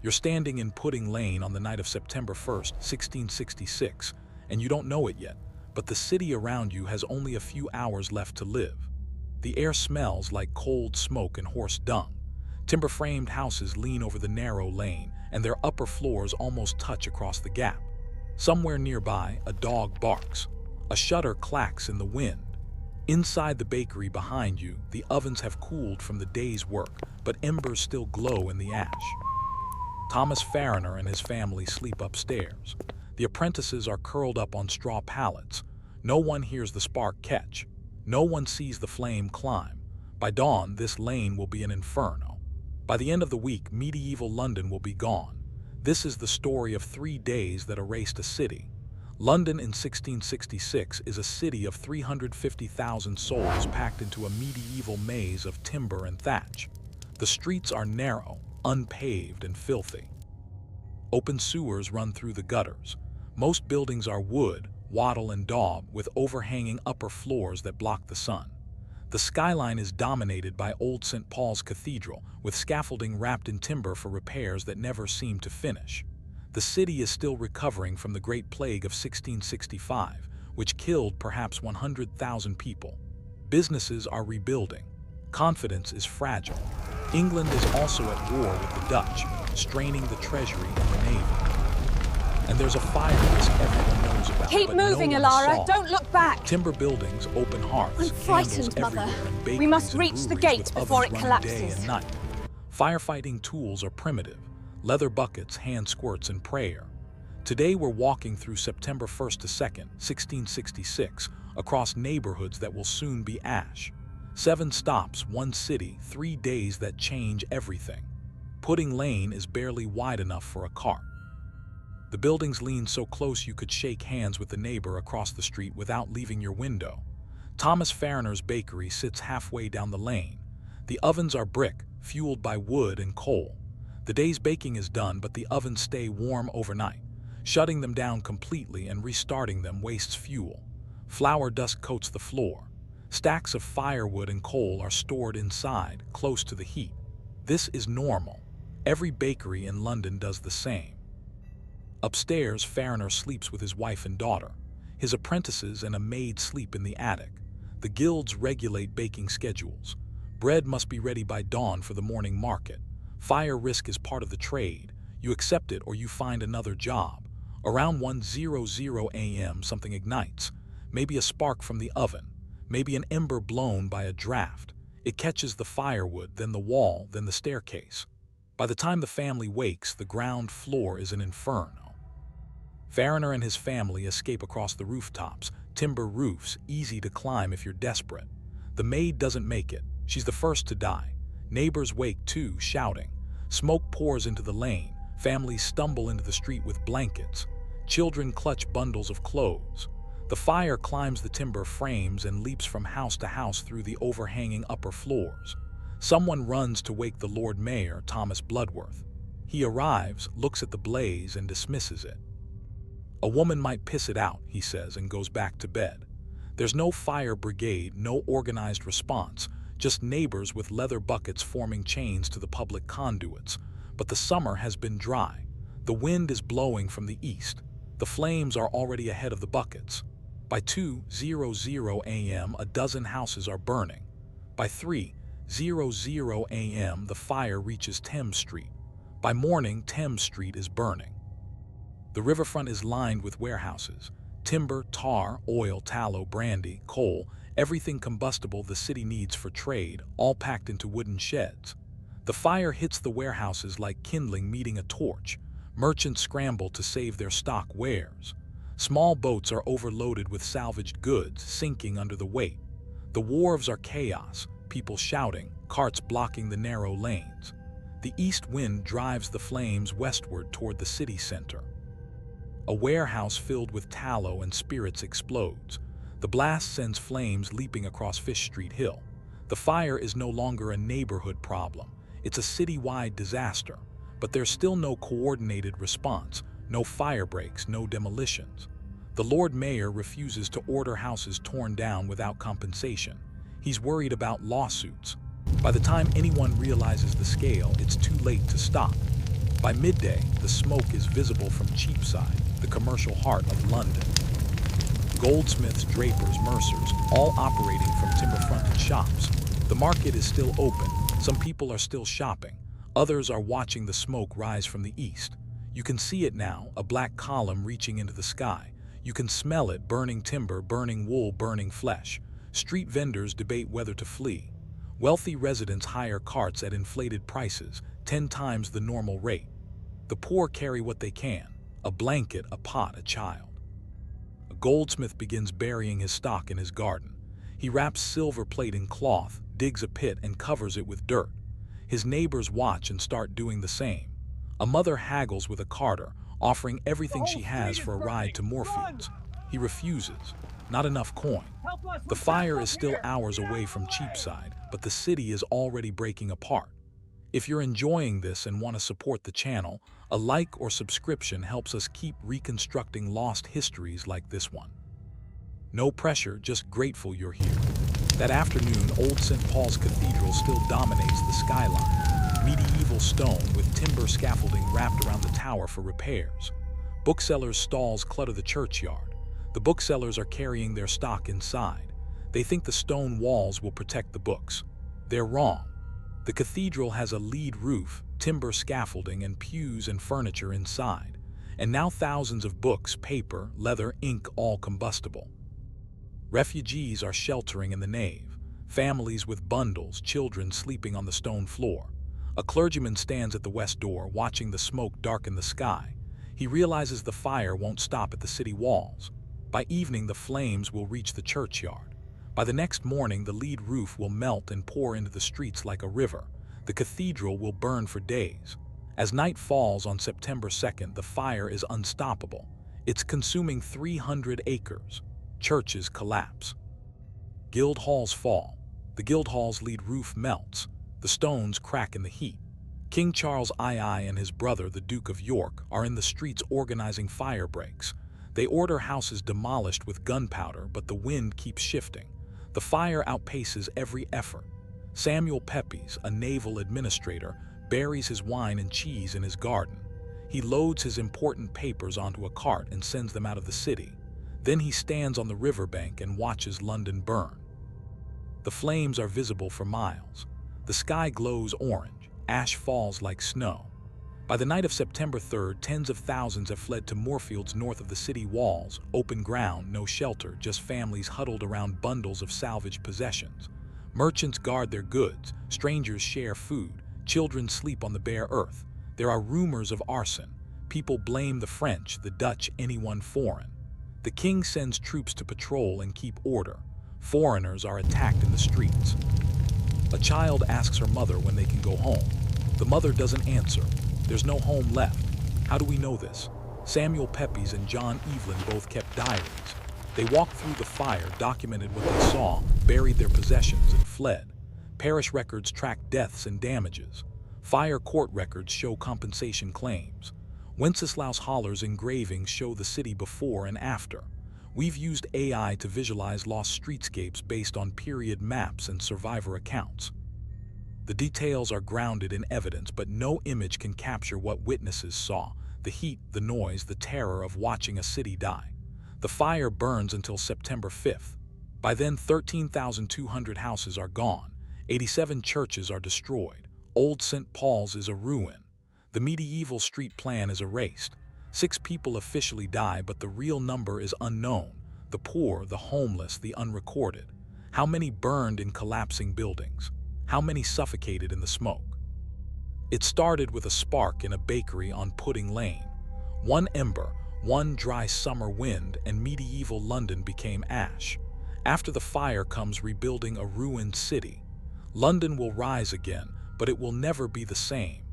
You're standing in Pudding Lane on the night of September 1st, 1666, and you don't know it yet, but the city around you has only a few hours left to live. The air smells like cold smoke and horse dung. Timber-framed houses lean over the narrow lane, and their upper floors almost touch across the gap. Somewhere nearby, a dog barks. A shutter clacks in the wind. Inside the bakery behind you, the ovens have cooled from the day's work, but embers still glow in the ash. Thomas Farriner and his family sleep upstairs. The apprentices are curled up on straw pallets. No one hears the spark catch. No one sees the flame climb. By dawn, this lane will be an inferno. By the end of the week, medieval London will be gone. This is the story of 3 days that erased a city. London in 1666 is a city of 350,000 souls packed into a medieval maze of timber and thatch. The streets are narrow, unpaved, and filthy. Open sewers run through the gutters. Most buildings are wood, wattle, and daub with overhanging upper floors that block the sun. The skyline is dominated by old St. Paul's Cathedral, with scaffolding wrapped in timber for repairs that never seem to finish. The city is still recovering from the Great Plague of 1665, which killed perhaps 100,000 people. Businesses are rebuilding. Confidence is fragile. England is also at war with the Dutch, straining the treasury and the navy. And there's a fire risk everyone knows about. Keep moving, Alara. Don't look back. Timber buildings, open hearths, I'm frightened, Mother. We must reach the gate before it collapses. Day and night. Firefighting tools are primitive. Leather buckets, hand squirts, and prayer. Today we're walking through September 1st to 2nd, 1666, across neighborhoods that will soon be ash. 7 stops, 1 city, 3 days that change everything. Pudding Lane is barely wide enough for a cart. The buildings lean so close you could shake hands with the neighbor across the street without leaving your window. Thomas Farriner's bakery sits halfway down the lane. The ovens are brick, fueled by wood and coal. The day's baking is done, but the ovens stay warm overnight. Shutting them down completely and restarting them wastes fuel. Flour dust coats the floor. Stacks of firewood and coal are stored inside, close to the heat. This is normal. Every bakery in London does the same. Upstairs, Farriner sleeps with his wife and daughter. His apprentices and a maid sleep in the attic. The guilds regulate baking schedules. Bread must be ready by dawn for the morning market. Fire risk is part of the trade. You accept it or you find another job. Around 1:00 a.m. something ignites. Maybe a spark from the oven. Maybe an ember blown by a draft. It catches the firewood, then the wall, then the staircase. By the time the family wakes, the ground floor is an inferno. Farriner and his family escape across the rooftops, timber roofs, easy to climb if you're desperate. The maid doesn't make it. She's the first to die. Neighbors wake too, shouting. Smoke pours into the lane. Families stumble into the street with blankets. Children clutch bundles of clothes. The fire climbs the timber frames and leaps from house to house through the overhanging upper floors. Someone runs to wake the Lord Mayor, Thomas Bloodworth. He arrives, looks at the blaze, and dismisses it. A woman might piss it out, he says, and goes back to bed. There's no fire brigade, no organized response, just neighbors with leather buckets forming chains to the public conduits. But the summer has been dry. The wind is blowing from the east. The flames are already ahead of the buckets. By 2:00 a.m., a dozen houses are burning. By 3:00 a.m., the fire reaches Thames Street. By morning, Thames Street is burning. The riverfront is lined with warehouses. Timber, tar, oil, tallow, brandy, coal, everything combustible the city needs for trade, all packed into wooden sheds. The fire hits the warehouses like kindling meeting a torch. Merchants scramble to save their stock wares. Small boats are overloaded with salvaged goods, sinking under the weight. The wharves are chaos, people shouting, carts blocking the narrow lanes. The east wind drives the flames westward toward the city center. A warehouse filled with tallow and spirits explodes. The blast sends flames leaping across Fish Street Hill. The fire is no longer a neighborhood problem. It's a citywide disaster. But there's still no coordinated response, no firebreaks, no demolitions. The Lord Mayor refuses to order houses torn down without compensation. He's worried about lawsuits. By the time anyone realizes the scale, it's too late to stop. By midday, the smoke is visible from Cheapside, the commercial heart of London. Goldsmiths, drapers, mercers, all operating from timber-fronted shops. The market is still open. Some people are still shopping. Others are watching the smoke rise from the east. You can see it now, a black column reaching into the sky. You can smell it, burning timber, burning wool, burning flesh. Street vendors debate whether to flee. Wealthy residents hire carts at inflated prices, 10 times the normal rate. The poor carry what they can, a blanket, a pot, a child. A goldsmith begins burying his stock in his garden. He wraps silver plate in cloth, digs a pit and covers it with dirt. His neighbors watch and start doing the same. A mother haggles with a carter, offering everything she has for a ride to Moorfields. He refuses. Not enough coin. The fire is still hours away from Cheapside, but the city is already breaking apart. If you're enjoying this and want to support the channel, a like or subscription helps us keep reconstructing lost histories like this one. No pressure, just grateful you're here. That afternoon, old St. Paul's Cathedral still dominates the skyline. Medieval stone with timber scaffolding wrapped around the tower for repairs. Booksellers' stalls clutter the churchyard. The booksellers are carrying their stock inside. They think the stone walls will protect the books. They're wrong. The cathedral has a lead roof, timber scaffolding, and pews and furniture inside. And now thousands of books, paper, leather, ink, all combustible. Refugees are sheltering in the nave. Families with bundles, children sleeping on the stone floor. A clergyman stands at the west door, watching the smoke darken the sky. He realizes the fire won't stop at the city walls. By evening, the flames will reach the churchyard. By the next morning, the lead roof will melt and pour into the streets like a river. The cathedral will burn for days. As night falls on September 2nd, the fire is unstoppable. It's consuming 300 acres. Churches collapse. Guild halls fall. The guild hall's lead roof melts. The stones crack in the heat. King Charles II and his brother, the Duke of York, are in the streets organizing firebreaks. They order houses demolished with gunpowder, but the wind keeps shifting. The fire outpaces every effort. Samuel Pepys, a naval administrator, buries his wine and cheese in his garden. He loads his important papers onto a cart and sends them out of the city. Then he stands on the riverbank and watches London burn. The flames are visible for miles. The sky glows orange. Ash falls like snow. By the night of September 3rd, tens of thousands have fled to Moorfields north of the city walls, open ground, no shelter, just families huddled around bundles of salvaged possessions. Merchants guard their goods, strangers share food, children sleep on the bare earth. There are rumors of arson. People blame the French, the Dutch, anyone foreign. The king sends troops to patrol and keep order. Foreigners are attacked in the streets. A child asks her mother when they can go home. The mother doesn't answer. There's no home left. How do we know this? Samuel Pepys and John Evelyn both kept diaries. They walked through the fire, documented what they saw, buried their possessions, and fled. Parish records track deaths and damages. Fire court records show compensation claims. Wenceslaus Haller's engravings show the city before and after. We've used AI to visualize lost streetscapes based on period maps and survivor accounts. The details are grounded in evidence, but no image can capture what witnesses saw: the heat, the noise, the terror of watching a city die. The fire burns until September 5th. By then, 13,200 houses are gone. 87 churches are destroyed. Old St. Paul's is a ruin. The medieval street plan is erased. 6 people officially die, but the real number is unknown. The poor, the homeless, the unrecorded. How many burned in collapsing buildings? How many suffocated in the smoke? It started with a spark in a bakery on Pudding Lane. One ember, one dry summer wind, and medieval London became ash. After the fire comes rebuilding a ruined city. London will rise again, but it will never be the same.